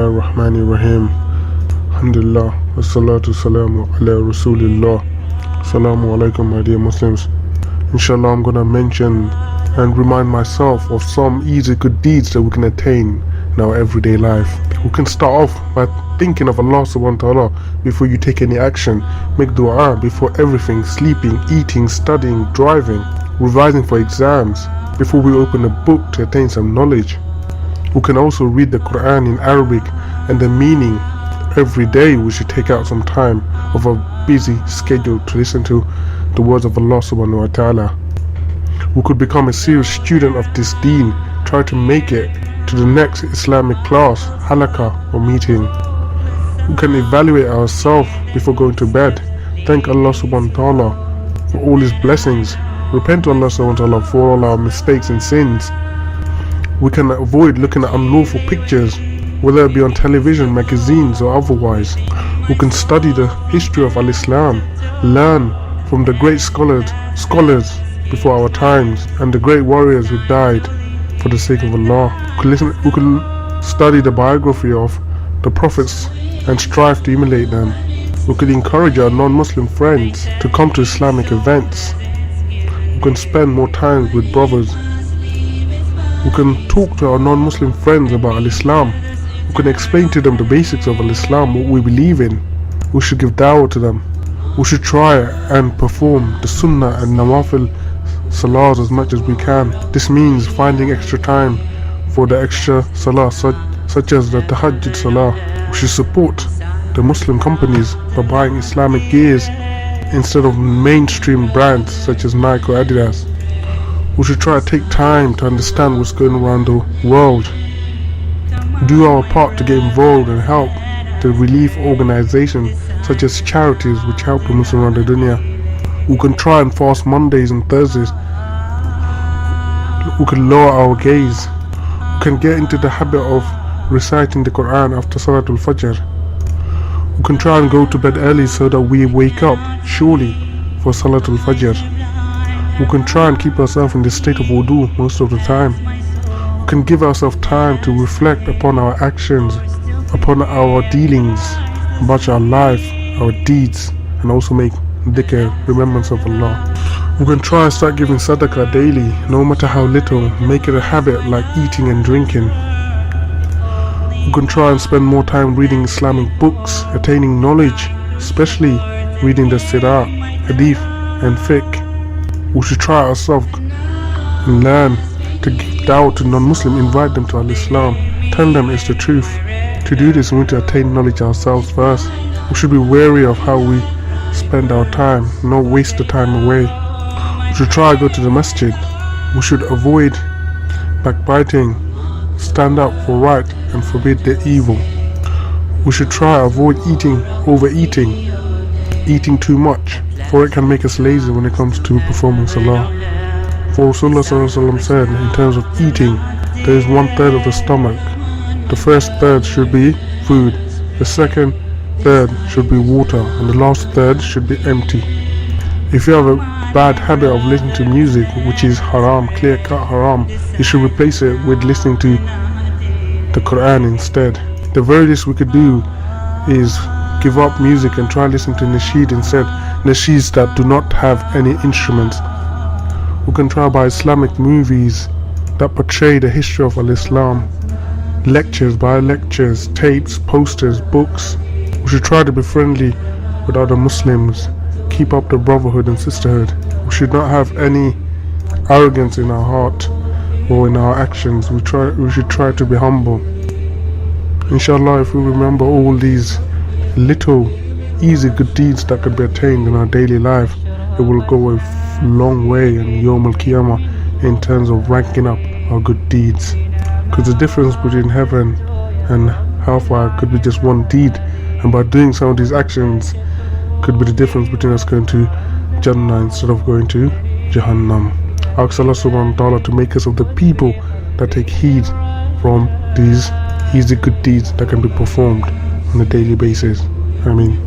Bismillahirrahmanirrahim. Alhamdulillah. Wassalatu salamu ala Rasulillah. Assalamu alaikum, my dear Muslims. Inshallah, I'm going to mention and remind myself of some easy good deeds that we can attain in our everyday life. We can start off by thinking of Allah subhanahu wa ta'ala before you take any action. Make dua before everything, sleeping, eating, studying, driving, revising for exams, before we open a book to attain some knowledge. We can also read the Quran in Arabic and the meaning. Every day we should take out some time of our busy schedule to listen to the words of Allah subhanahu wa ta'ala. We could become a serious student of this deen, try to make it to the next Islamic class, halaqah or meeting. We can evaluate ourselves before going to bed. Thank Allah subhanahu wa ta'ala for all His blessings. Repent to Allah subhanahu wa ta'ala for all our mistakes and sins. We can avoid looking at unlawful pictures, whether it be on television, magazines or otherwise. We can study the history of Al-Islam, learn from the great scholars before our times and the great warriors who died for the sake of Allah. We can study the biography of the prophets and strive to emulate them. We could encourage our non-Muslim friends to come to Islamic events. We can spend more time with brothers. We can talk to our non-Muslim friends about Al-Islam. We can explain to them the basics of Al-Islam, what we believe in. We should give dawah to them. We should try and perform the sunnah and nawafil salahs as much as we can. This means finding extra time for the extra salah, such as the tahajjud salah. We should support the Muslim companies by buying Islamic gears instead of mainstream brands such as Nike or Adidas. We should try to take time to understand what's going around the world. Do our part to get involved and help the relief organizations such as charities which help the Muslims around the dunya. We can try and fast Mondays and Thursdays. We can lower our gaze. We can get into the habit of reciting the Quran after Salatul Fajr. We can try and go to bed early so that we wake up surely for Salatul Fajr. We can try and keep ourselves in the state of wudu most of the time. We can give ourselves time to reflect upon our actions, upon our dealings, about our life, our deeds, and also make dhikr, remembrance of Allah. We can try and start giving sadaqah daily, no matter how little, make it a habit like eating and drinking. We can try and spend more time reading Islamic books, attaining knowledge, especially reading the Sirah, Hadith and Fiqh. We should try ourselves and learn to give dawah to non-Muslim, invite them to Al-Islam, tell them it's the truth. To do this, we need to attain knowledge ourselves first. We should be wary of how we spend our time, not waste the time away. We should try to go to the masjid. We should avoid backbiting, stand up for right and forbid the evil. We should try to avoid overeating, eating too much, for it can make us lazy when it comes to performing salah. For Rasulullah said, in terms of eating, there is 1/3 of the stomach. The first third should be food, the second third should be water, and the last third should be empty. If you have a bad habit of listening to music, which is haram, clear-cut haram, you should replace it with listening to the Quran instead. The very least we could do is give up music and try listening to nasheed instead, nasheeds that do not have any instruments. We can try by Islamic movies that portray the history of Al-Islam, lectures by lectures, tapes, posters, books. We should try to be friendly with other Muslims, keep up the brotherhood and sisterhood. We should not have any arrogance in our heart or in our actions. We should try to be humble. Inshallah, if we remember all these little easy good deeds that can be attained in our daily life, it will go a long way in Yawm al-Qiyamah in terms of ranking up our good deeds. Because the difference between heaven and hellfire could be just one deed, and by doing some of these actions could be the difference between us going to Jannah instead of going to Jahannam. I ask Allah subhanahu wa ta'ala to make us of the people that take heed from these easy good deeds that can be performed on a daily basis. Ameen.